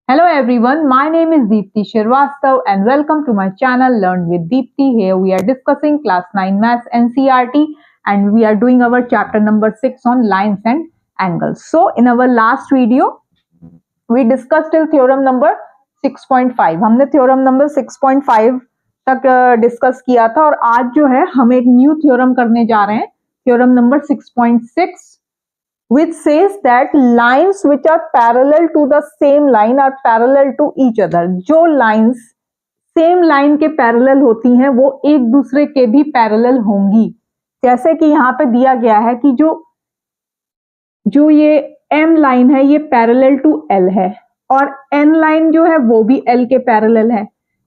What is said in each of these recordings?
Hello everyone, my name is Deepti Shrivastava and welcome to my channel Learn with Deepti. Here we are discussing class 9 maths NCERT and we are doing our chapter number 6 on lines and angles. So in our last video, we discussed till theorem number 6.5. हमने theorem number 6.5 तक discuss किया था और आज जो है हम एक न्यू थ्योरम करने जा रहे हैं, theorem number 6.6, which says that lines which are parallel to the same line are parallel to each other. जो lines सेम लाइन के पैरेलल होती हैं वो एक दूसरे के भी पैरेलल होंगी. जैसे कि यहाँ पे दिया गया है कि जो ये M लाइन है ये पैरेलल टू L है और N लाइन जो है वो भी L के पैरेलल है.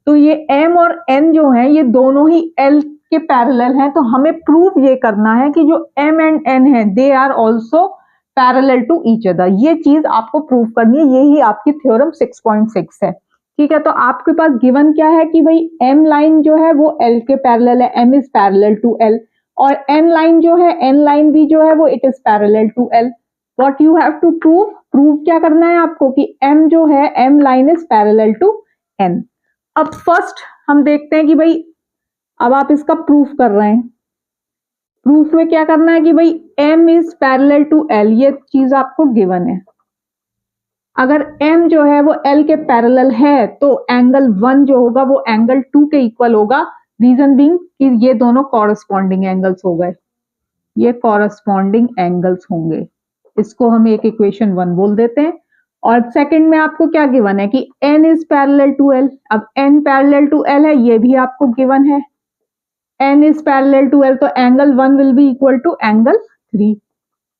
तो ये M और N जो है ये दोनों ही L के पैरेलल हैं. तो हमें प्रूव ये करना है कि जो M एंड N है they are also parallel to each other. ये चीज आपको प्रूव करनी है, यही आपकी थ्योरम 6.6 है. ठीक है, तो आपके पास गिवन क्या है कि भाई M लाइन जो है वो L के पैरेलल है, M is parallel to L, और N लाइन जो है N लाइन भी जो है वो it is parallel to L. What you have to prove क्या करना है आपको कि M जो है M line is parallel to N. अब फर्स्ट हम देखते हैं कि भाई अब आप इसका प्रूफ कर रहे हैं. प्रूफ में क्या करना है कि भाई M is parallel to L, ये चीज आपको गिवन है. अगर M जो है वो L के पैरेलल है तो एंगल 1 जो होगा वो एंगल 2 के इक्वल होगा. रीजन बीइंग कि ये दोनों कॉरस्पॉन्डिंग एंगल्स हो गए, ये कॉरस्पॉन्डिंग एंगल्स होंगे. इसको हम एक इक्वेशन 1 बोल देते हैं. और सेकंड में आपको क्या गिवन है कि N is parallel to L. अब N पैरेलल टू L है, ये भी आपको गिवन है. N is parallel to L, तो angle 1 will be equal to angle 3.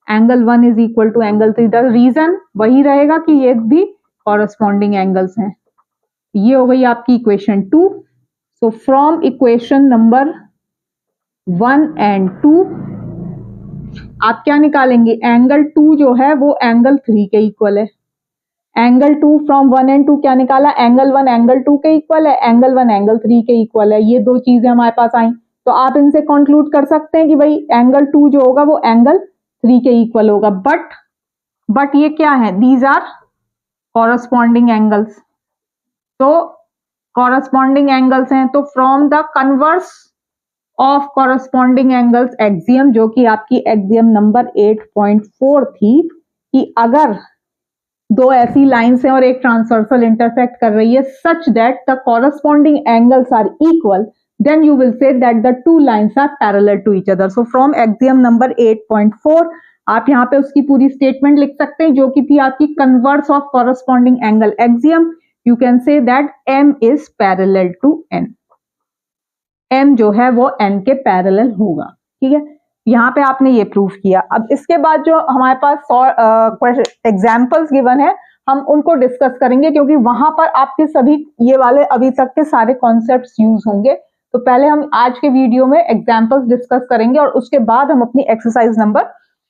Angle 1 is equal to angle 3. The reason वही रहेगा कि ये भी corresponding angles हैं. ये हो गई आपकी equation 2. So from equation number 1 and 2 आप क्या निकालेंगे? Angle 2 जो है वो angle 3 के इक्वल है. Angle 2 from 1 and 2 क्या निकाला? Angle 1 angle 2 के इक्वल है, Angle 1 angle 3 के इक्वल है. ये दो चीजें हमारे पास आई. तो आप इनसे कंक्लूड कर सकते हैं कि भाई एंगल 2 जो होगा वो एंगल 3 के इक्वल होगा. बट ये क्या है? These are corresponding angles. तो कॉरस्पॉन्डिंग एंगल्स हैं तो from the converse of corresponding angles axiom, जो कि आपकी एक्सियम नंबर 8.4 थी, कि अगर दो ऐसी लाइंस हैं और एक ट्रांसवर्सल इंटरसेक्ट कर रही है such that the corresponding angles are equal, then you will say that the two lines are parallel to each other. So from axiom number 8.4 आप यहाँ पे उसकी पूरी स्टेटमेंट लिख सकते हैं जो कि थी आपकी converse of corresponding angle axiom. You can say that M is parallel to N. M जो है वो N के पैरेलल होगा. ठीक है, यहाँ पे आपने ये प्रूफ किया. अब इसके बाद जो हमारे पास एग्जाम्पल्स गिवन है हम उनको डिस्कस करेंगे क्योंकि वहां पर आपके सभी ये वाले अभी तक के सारे कॉन्सेप्ट्स यूज होंगे. तो पहले हम आज के वीडियो में एग्जाम्पल्स डिस्कस करेंगे और उसके बाद हम अपनी एक्सरसाइज नंबर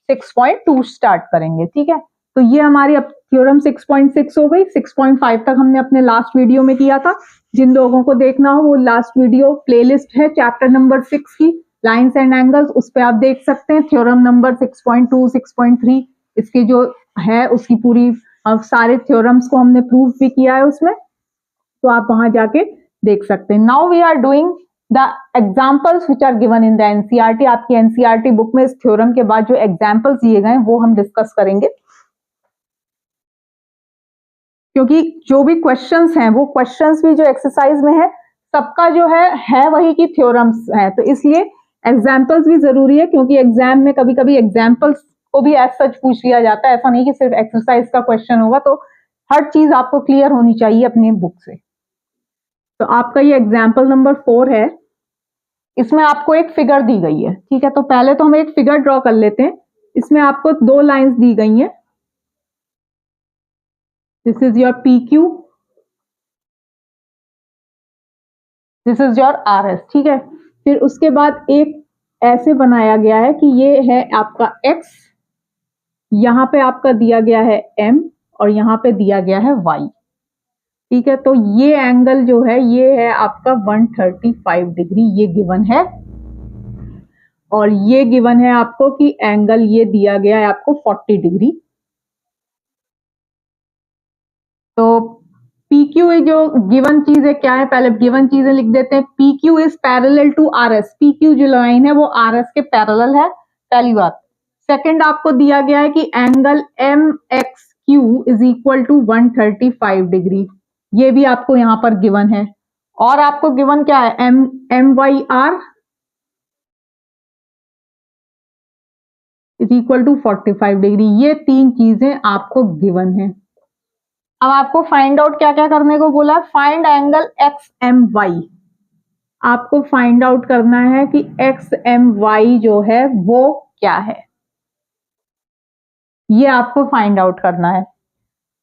6.2 स्टार्ट करेंगे. ठीक है, तो ये हमारी अब थ्योरम 6.6 हो गई. 6.5 तक हमने अपने लास्ट वीडियो में किया था. जिन लोगों को देखना हो वो लास्ट वीडियो प्लेलिस्ट है चैप्टर नंबर 6 की, लाइन्स एंड एंगल्स, उस पर आप देख सकते हैं. थ्योरम नंबर 6.2, 6.3 इसकी जो है उसकी पूरी सारे थ्योरम्स को हमने प्रूव भी किया है उसमें, तो आप वहां जाके देख सकते हैं. Now we are doing the examples which are given in the NCERT. आपकी एनसीईआरटी बुक में इस थ्योरम के बाद जो एग्जाम्पल्स दिए गए वो हम डिस्कस करेंगे क्योंकि जो भी क्वेश्चंस हैं वो क्वेश्चंस भी जो एक्सरसाइज में है सबका जो है वही की थ्योरम्स है. तो इसलिए एग्जाम्पल्स भी जरूरी है क्योंकि एग्जाम में कभी कभी एग्जाम्पल्स को भी एज सच पूछ लिया जाता है. ऐसा नहीं कि सिर्फ एक्सरसाइज का क्वेश्चन होगा. तो हर चीज आपको क्लियर होनी चाहिए अपनी बुक से. तो आपका ये एग्जाम्पल नंबर 4 है. इसमें आपको एक फिगर दी गई है. ठीक है, तो पहले तो हम एक फिगर ड्रॉ कर लेते हैं. इसमें आपको दो लाइंस दी गई हैं. This is your PQ, this is your RS. ठीक है, फिर उसके बाद एक ऐसे बनाया गया है कि ये है आपका X, यहां पे आपका दिया गया है M और यहां पे दिया गया है Y. ठीक है, तो ये एंगल जो है ये है आपका 135 डिग्री, ये गिवन है. और ये गिवन है आपको कि एंगल ये दिया गया है आपको 40 डिग्री. तो क्यू जो गिवन चीज है क्या है, पहले गिवन चीजें लिख देते हैं। P Q is parallel to R S, P Q जो लाइन है वो आर एस के पैरेलल है, पहली बात। सेकंड आपको दिया गया है कि angle M X Q is equal to 135 degree, ये भी आपको यहां पर गिवन है। और आपको गिवन क्या है, M Y R is equal to 45 degree, ये तीन चीजें आपको गिवन है। अब आपको फाइंड आउट क्या क्या करने को बोला है, find angle X M Y. आपको फाइंड आउट करना है कि एक्स एम वाई जो है वो क्या है, ये आपको फाइंड आउट करना है।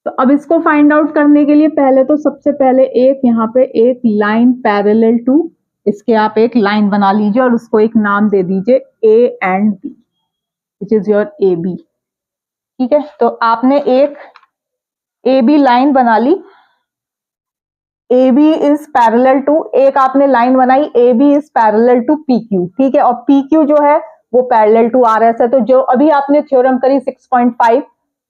तो अब इसको फाइंड आउट करने के लिए पहले तो सबसे पहले एक यहाँ पे एक लाइन पैरेलल टू, इसके आप एक लाइन बना लीजिए और उसको एक नाम दे दीजिए A and B, which is your A B. ठीक है, तो आपने एक ए बी लाइन बना ली, A B is parallel to, एक आपने लाइन बनाई A B is parallel to P Q. ठीक है, और पी क्यू जो है वो पैरेलल टू आर एस है। तो जो अभी आपने थ्योरम करी 6.5,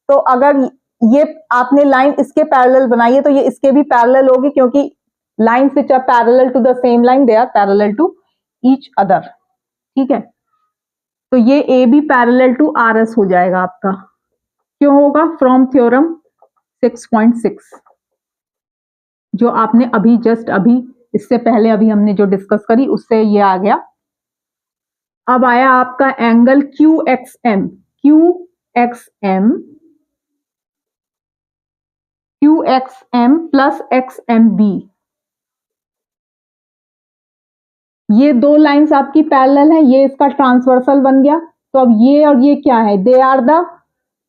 तो अगर ये आपने लाइन इसके पैरेलल बनाई है तो ये इसके भी पैरेलल होगी, क्योंकि lines which are parallel to the same line they are parallel to each other. ठीक है, तो ये A B parallel to R S हो जाएगा आपका। क्यों होगा, फ्रॉम थ्योरम 6.6 जो आपने अभी जस्ट अभी इससे पहले अभी हमने जो डिस्कस करी उससे ये आ गया। अब आया आपका angle Q X M, Q X M, Q X M plus X M B, ये दो लाइंस आपकी पैरेलल है, ये इसका ट्रांसवर्सल बन गया। तो अब ये और ये क्या है, they are the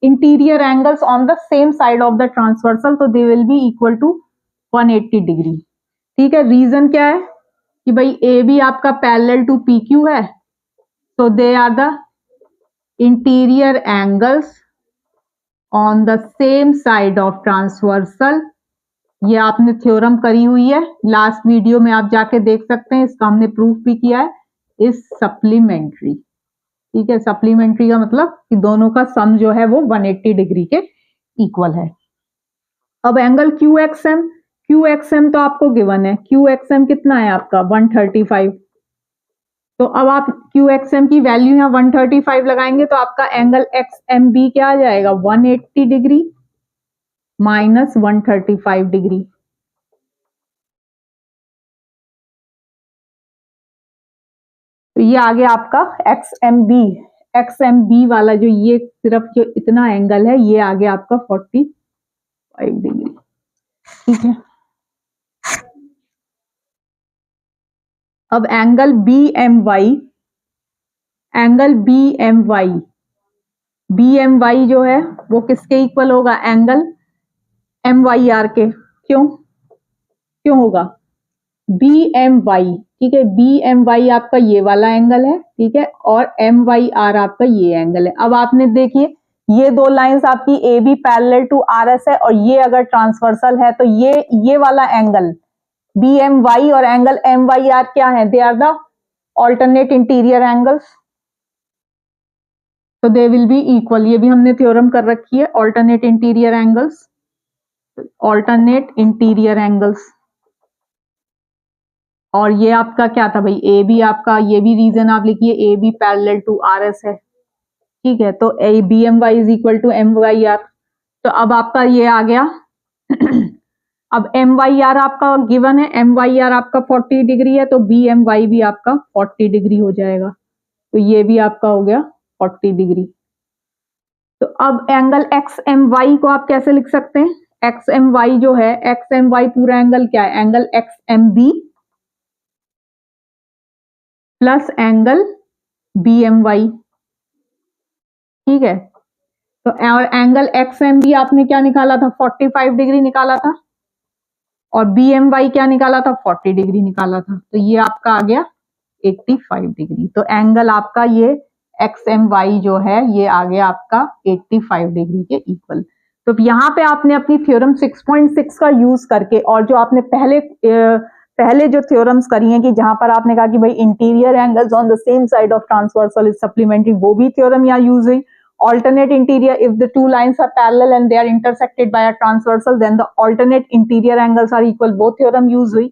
interior angles on the same side of the transversal, तो they will be equal to 180 degree. ठीक है, रीजन क्या है कि भाई ए बी आपका पैरेलल टू पी क्यू है, so they are the interior angles on the same side of transversal। ये आपने थ्योरम करी हुई है, लास्ट वीडियो में आप जाके देख सकते हैं, इसका हमने प्रूफ भी किया है, इज सप्लीमेंट्री। ठीक है, सप्लीमेंट्री का मतलब कि दोनों का सम जो है वो 180 डिग्री के इक्वल है। अब angle Q X M, Q X M तो आपको गिवन है, क्यू एक्स एम कितना है आपका 135। तो अब आप क्यू एक्स एम की वैल्यू यहाँ 135 लगाएंगे तो आपका एंगल एक्स एम बी क्या आ जाएगा, 180 डिग्री माइनस 135 डिग्री। तो ये आ गया आपका X M B, X M B वाला जो ये सिर्फ जो इतना एंगल है ये आ गया आपका 45 डिग्री। ठीक है, अब angle B M Y, angle B M Y, B M Y जो है वो किसके इक्वल होगा, एंगल एम वाई आर के। क्यों क्यों होगा, बी एम वाई। ठीक है, बी एम वाई आपका ये वाला एंगल है, ठीक है, और एम वाई आर आपका ये एंगल है। अब आपने देखिए ये दो लाइंस आपकी A B parallel to R S है, और ये अगर ट्रांसवर्सल है तो ये वाला एंगल बी एम वाई और एंगल एम वाई आर क्या है, they are the alternate interior angles, तो दे विल बी इक्वल। ये भी हमने थ्योरम कर रखी है, alternate interior angles, alternate interior angles. और ये आपका क्या था भाई, ए बी आपका, ये भी रीजन आप लिखिए, A B parallel to R S है। ठीक है, तो A B M Y is equal to M Y R. तो अब आपका ये आ गया अब एम वाई आर आपका गिवन है, एम वाई आर आपका 40 डिग्री है, तो बी एम वाई भी आपका 40 डिग्री हो जाएगा। तो ये भी आपका हो गया 40 डिग्री। तो अब एंगल एक्स एम वाई को आप कैसे लिख सकते हैं, एक्स एम वाई जो है, एक्स एम वाई पूरा एंगल क्या है, angle X M B plus angle B M Y. ठीक है, तो और एंगल एक्स एम बी आपने क्या निकाला था, 45 डिग्री निकाला था, और बी एम वाई क्या निकाला था, 40 डिग्री निकाला था। तो ये आपका आ गया 85 डिग्री। तो एंगल आपका ये एक्स एम वाई जो है ये आ गया आपका 85 डिग्री के इक्वल। तो यहाँ पे आपने अपनी थ्योरम 6.6 का यूज करके, और जो आपने पहले जो थ्योरम्स करी हैं कि जहां पर आपने कहा कि भाई interior angles on the same side of transversal is supplementary, वो भी थ्योरम यहाँ यूज हुई। alternate interior, if the two lines are parallel and they are intersected by a transversal, then the alternate interior angles are equal. वो theorem use हुई,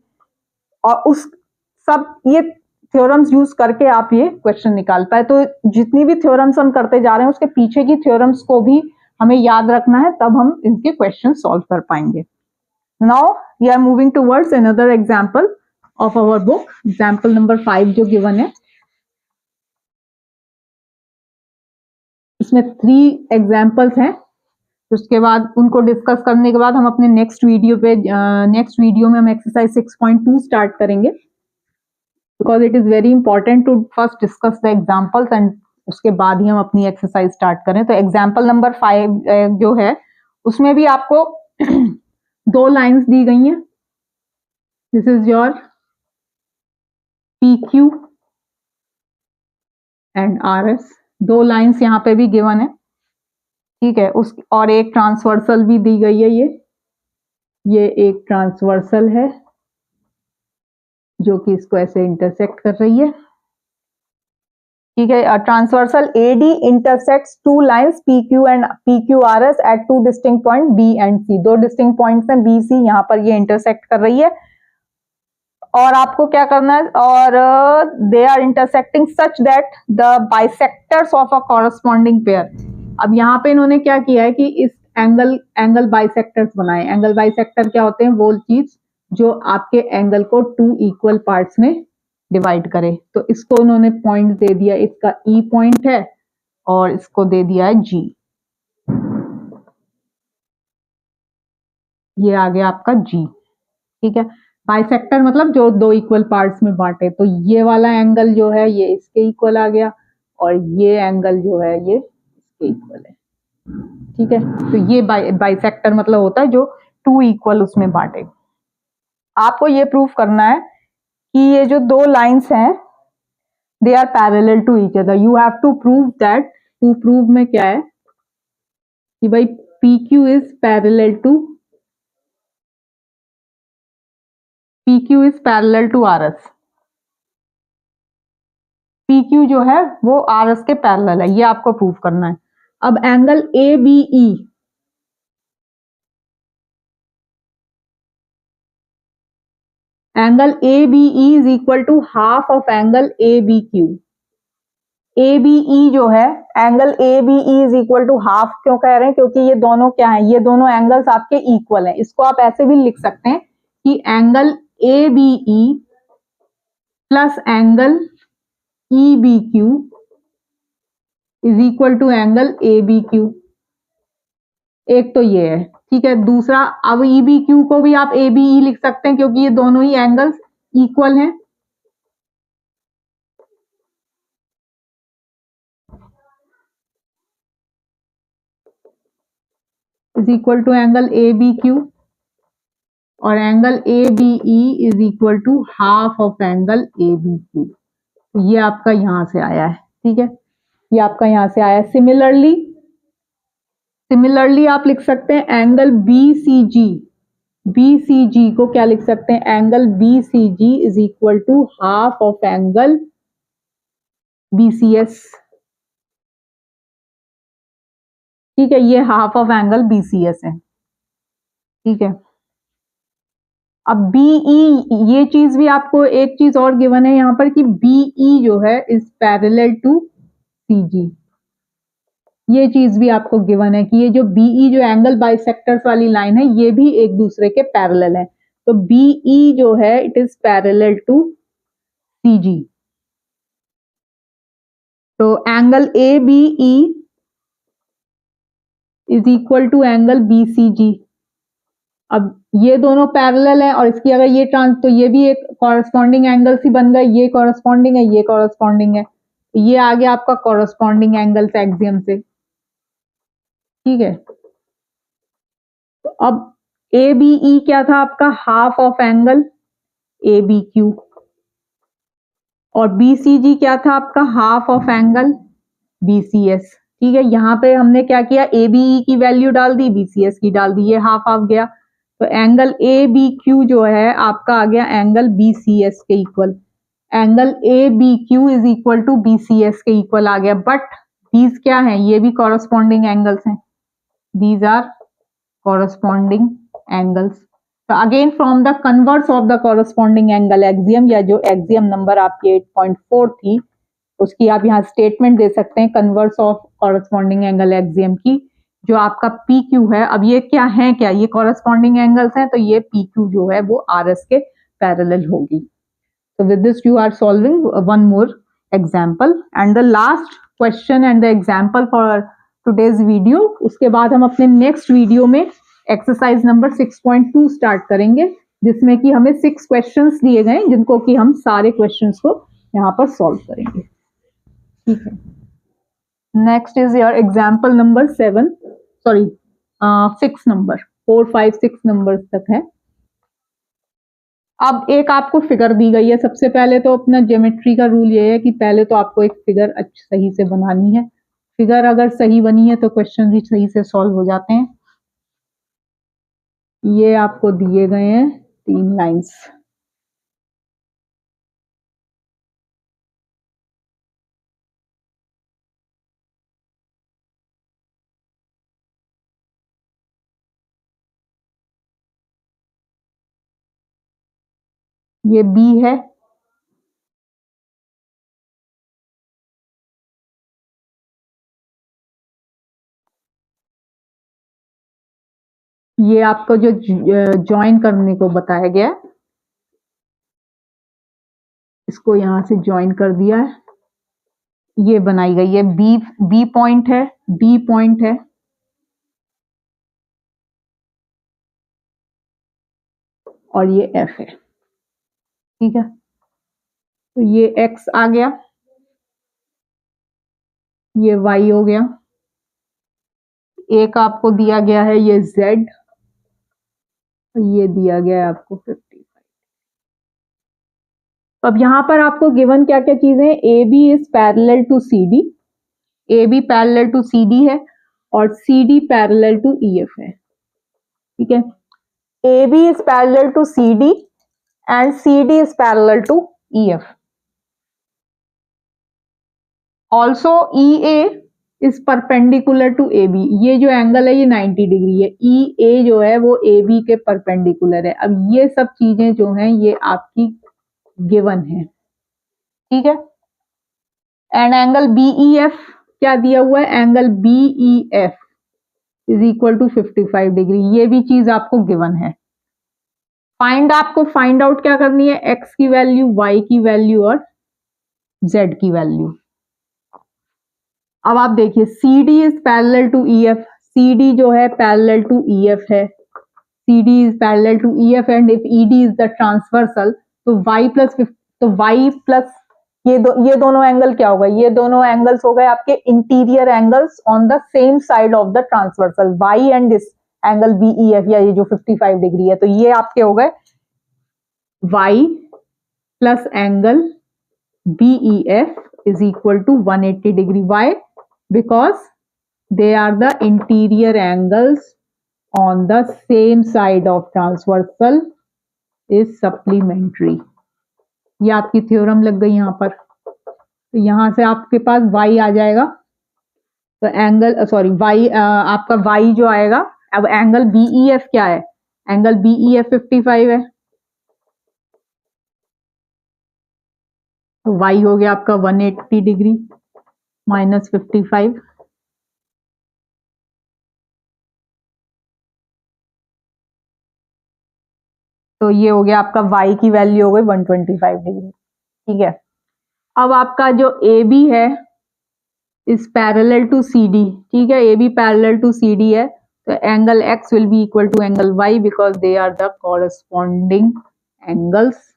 और उस सब ये थ्योरम्स यूज करके आप ये क्वेश्चन निकाल पाए. तो जितनी भी थ्योरम्स हम करते जा रहे हैं उसके पीछे की थ्योरम्स को भी हमें याद रखना है, तब हम इनके क्वेश्चन सॉल्व कर पाएंगे. Now we are moving towards another example of our book. Example number 5 जो गिवन है, इसमें 3 एग्जांपल्स हैं. उसके बाद उनको डिस्कस करने के बाद हम अपने नेक्स्ट वीडियो में हम एक्सरसाइज 6.2 स्टार्ट करेंगे, because it is very important to first discuss the examples and उसके बाद ही हम अपनी एक्सरसाइज स्टार्ट करें. तो एग्जांपल नंबर 5 जो है उसमें भी आपको 2 लाइंस दी गई हैं. This is your PQ and RS. 2 lines यहाँ पे भी गिवन है, ठीक है. उस और एक ट्रांसवर्सल भी दी गई है. ये एक ट्रांसवर्सल है जो कि इसको ऐसे इंटरसेक्ट कर रही है, ठीक है. Transversal AD intersects 2 lines PQ and PQRS at 2 distinct point B and C. 2 distinct points हैं B C, यहाँ पर ये इंटरसेक्ट कर रही है. और आपको क्या करना है, और they are intersecting such that the bisectors of a corresponding pair. अब यहाँ पे इन्होंने क्या किया है कि इस एंगल बाइसेक्टर्स बनाए. एंगल बाइसेक्टर क्या होते हैं, वो चीज जो आपके एंगल को 2 इक्वल पार्ट्स में डिवाइड करे. तो इसको उन्होंने पॉइंट दे दिया, इसका E पॉइंट है और इसको दे दिया है G. ये आ गया आपका G, ठीक है. बाइसेक्टर मतलब जो 2 इक्वल पार्ट्स में बांटे. तो ये वाला एंगल जो है ये इसके इक्वल आ गया और ये एंगल जो है ये इसके इक्वल है, ठीक है. तो ये बाइसेक्टर मतलब होता है जो 2 इक्वल उसमें बांटे. आपको ये प्रूफ करना है कि ये जो 2 लाइंस हैं they are parallel to each other. You have to prove that. To prove में क्या है कि भाई PQ is parallel to RS. PQ जो है वो RS के पैरेलल है, ये आपको प्रूव करना है. अब angle ABE, angle ABE is equal to half of angle ABQ. ABE जो है, angle ABE is equal to half क्यों कह रहे हैं, क्योंकि ये दोनों क्या है, ये दोनों एंगल्स आपके इक्वल हैं. इसको आप ऐसे भी लिख सकते हैं कि angle ABE plus angle EBQ is equal to angle ABQ. एक तो ये है, ठीक है. दूसरा, अब EBQ को भी आप ABE लिख सकते हैं क्योंकि ये दोनों ही एंगल्स इक्वल हैं. Is equal to angle ABQ और angle ABE is equal to half of angle ABQ. ये आपका यहां से आया है, ठीक है. ये आपका यहां से आया है. सिमिलरली आप लिख सकते हैं एंगल BCG को क्या लिख सकते हैं, angle BCG is equal to half of angle BCS, ठीक है. ये हाफ ऑफ एंगल BCS है, ठीक है. अब BE, ये चीज भी आपको एक चीज और गिवन है यहाँ पर कि BE जो है इज पैरेलल टू CG. ये चीज भी आपको गिवन है कि ये जो BE जो एंगल बाइसेक्टर्स वाली लाइन है ये भी एक दूसरे के पैरेलल है. तो BE जो है it is parallel to CG. तो angle ABE is equal to angle BCG. अब ये दोनों पैरेलल है और इसकी अगर ये तो ये भी एक कॉरस्पॉन्डिंग एंगल सी बन गए. ये कॉरस्पॉन्डिंग है, ये कॉरस्पॉन्डिंग है. तो ये आ गया आपका कॉरस्पॉन्डिंग एंगल एक्सियम से, ठीक है. तो अब ABE क्या था आपका, हाफ ऑफ एंगल ABQ, और BCG क्या था आपका, हाफ ऑफ एंगल BCS, ठीक है. यहाँ पे हमने क्या किया, ABE की वैल्यू डाल दी, BCS की डाल दी, ये हाफ हाफ गया. तो एंगल ABQ जो है आपका आ गया एंगल BCS के equal. Angle ABQ is equal to BCS के इक्वल आ गया. बट दीज क्या हैं, ये भी कॉरस्पॉन्डिंग एंगल्स हैं, दीज आर कॉरस्पॉन्डिंग एंगल्स। तो again from the converse of the corresponding angle axiom, या जो एक्सियम नंबर आपकी 8.4 थी उसकी आप यहाँ स्टेटमेंट दे सकते हैं converse of corresponding angle axiom की, जो आपका पी क्यू है। अब ये क्या है, क्या ये कॉरस्पॉन्डिंग एंगल्स हैं, तो ये पी क्यू जो है वो आर एस के पैरेलल होगी। So with this you are solving one more example and the last question and the example for today's video। उसके बाद हम अपने नेक्स्ट वीडियो में एक्सरसाइज नंबर 6.2 स्टार्ट करेंगे, जिसमें कि हमें 6 क्वेश्चंस दिए गए जिनको कि हम सारे क्वेश्चंस को यहाँ पर सॉल्व करेंगे। ठीक है, next is your example number 7, sorry 6 number, 4, 5, 6 number तक है। अब एक आपको फिगर दी गई है। सबसे पहले तो अपना ज्योमेट्री का रूल ये है कि पहले तो आपको एक फिगर सही से बनानी है। फिगर अगर सही बनी है तो क्वेश्चन भी सही से सॉल्व हो जाते हैं। ये आपको दिए गए हैं 3 लाइंस। ये बी है, ये आपको जो ज्वाइन करने को बताया गया है, इसको यहां से ज्वाइन कर दिया है। ये बनाई गई है बी, बी पॉइंट है, डी पॉइंट है, और ये एफ है। ठीक है, तो ये एक्स आ गया, ये वाई हो गया, एक आपको दिया गया है ये जेड, ये दिया गया है आपको 55। तो अब यहां पर आपको गिवन क्या क्या चीजें, A B is parallel to C D, A B parallel to C D है, और C D parallel to E F है। ठीक है, A B is parallel to C D and C D is parallel to E F. Also E A is perpendicular to A B, ये जो angle है ये 90 degree है, ई ए जो है वो ए बी के परपेंडिकुलर है। अब ये सब चीजें जो हैं ये आपकी गिवन है। ठीक है, एंड एंगल बीई एफ क्या दिया हुआ है, angle B E F is equal to 55 degree, ये भी चीज आपको गिवन है। आपको फाइंड आउट क्या करनी है, एक्स की वैल्यू, वाई की वैल्यू और जेड की वैल्यू। अब आप देखिए C D is parallel to E F, C D जो है पैरेलल टू ई एफ है, C D is parallel to E F, and if E D is the transversal, तो वाई प्लस, तो Y plus ये दोनों angle क्या होगा, ये दोनों एंगल्स हो गए आपके interior angles on the same side of the transversal, Y and this angle B E F, या ये जो 55 डिग्री है, तो ये आपके हो गए Y plus angle B E F is equal to 180 degree. Y, because they are the interior angles on the same side of transversal is supplementary। ये आपकी थ्योरम लग गई यहां पर, तो यहां से आपके पास y आ जाएगा, तो एंगल सॉरी y आपका y जो आएगा, अब एंगल BEF क्या है, एंगल BEF 55 है, तो y हो गया आपका 180 डिग्री माइनस 55, तो ये हो गया आपका y की वैल्यू हो गई 125 डिग्री। ठीक है, अब आपका जो ए बी है is parallel to C D. ठीक है, A B parallel to C D है, तो angle X will be equal to angle Y because they are the corresponding angles.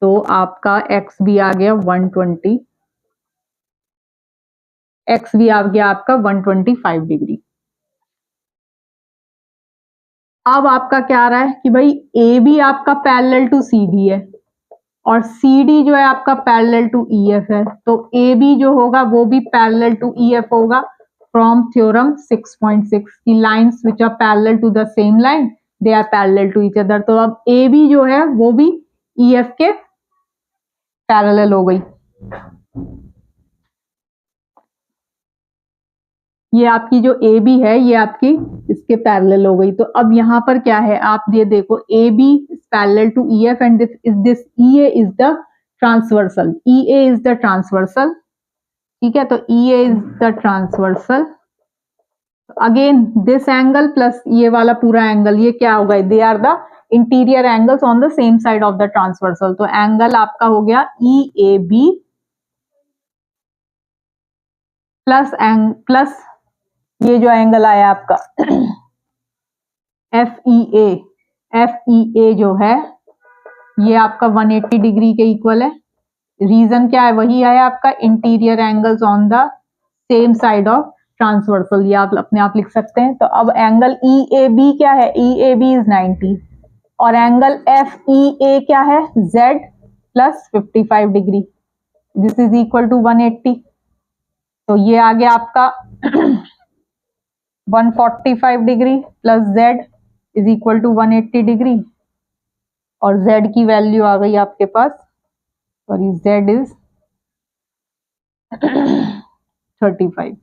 तो आपका एक्स भी आ गया 120, एक्स भी आ गया आपका 125 डिग्री। अब आपका क्या आ रहा है कि भाई ए बी आपका पैरेलल टू सी डी है, और सी डी जो है आपका पैरेलल टू ई एफ है, तो ए बी जो होगा वो भी पैरेलल टू ई एफ होगा फ्रॉम थ्योरम 6.6 की lines which are parallel to the same line they are parallel to each other. तो अब ए बी जो है वो भी ई एफ के पैरेलल हो गई। ये आपकी जो ए बी है ये आपकी इसके पैरेलल हो गई। तो अब यहाँ पर क्या है, आप ये देखो A B is parallel to E F and this E A is the transversal, E A is the transversal, ठीक है। तो E A is the transversal, again this angle plus ये वाला पूरा एंगल, ये क्या होगा, they are the interior angles on the same side of the transversal. तो एंगल आपका हो गया ई ए बी प्लस ये जो एंगल आया आपका एफ ई ए जो है ये आपका 180 डिग्री के इक्वल है। रीजन क्या है, वही है आपका interior angles on the same side of transversal, ये आप अपने आप लिख सकते हैं। तो अब एंगल ई ए बी क्या है, ई ए बी इज 90 और एंगल एफ ई ए क्या है, z plus 55 degree, this is equal to 180। तो ये आ गया आपका 145 degree plus z is equal to 180 degree और z की वैल्यू आ गई आपके पास, सॉरी z इज 35।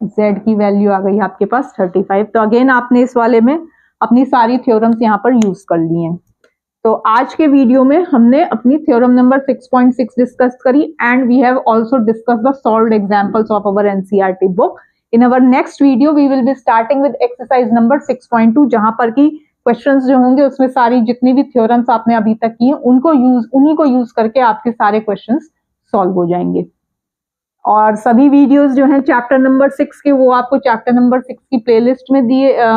z की वैल्यू आ गई आपके पास 35। तो अगेन आपने इस वाले में अपनी सारी थ्योरम्स यहाँ पर यूज कर ली हैं। तो आज के वीडियो में हमने अपनी थ्योरम नंबर 6.6 डिस्कस करी and we have also discuss the solved examples of our NCERT book. In our next video we will be starting with exercise number 6.2, जहां पर की क्वेश्चंस जो होंगे उसमें सारी जितनी भी थ्योरम्स आपने अभी तक की हैं उन्हीं को यूज करके आपके सारे क्वेश्चंस सॉल्व हो जाएंगे। और सभी वीडियोस जो हैं चैप्टर नंबर 6 के वो आपको चैप्टर नंबर 6 की प्लेलिस्ट में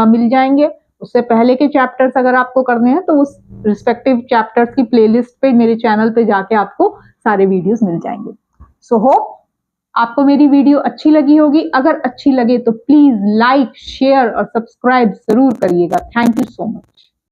मिल जाएंगे। उससे पहले के चैप्टर्स अगर आपको करने हैं तो उस रिस्पेक्टिव चैप्टर्स की प्लेलिस्ट पे मेरे चैनल पे जाके आपको सारे वीडियोस मिल जाएंगे। सो होप आपको मेरी वीडियो अच्छी लगी होगी। अगर अच्छी लगे तो प्लीज लाइक, शेयर और सब्सक्राइब जरूर करिएगा। Thank you so much.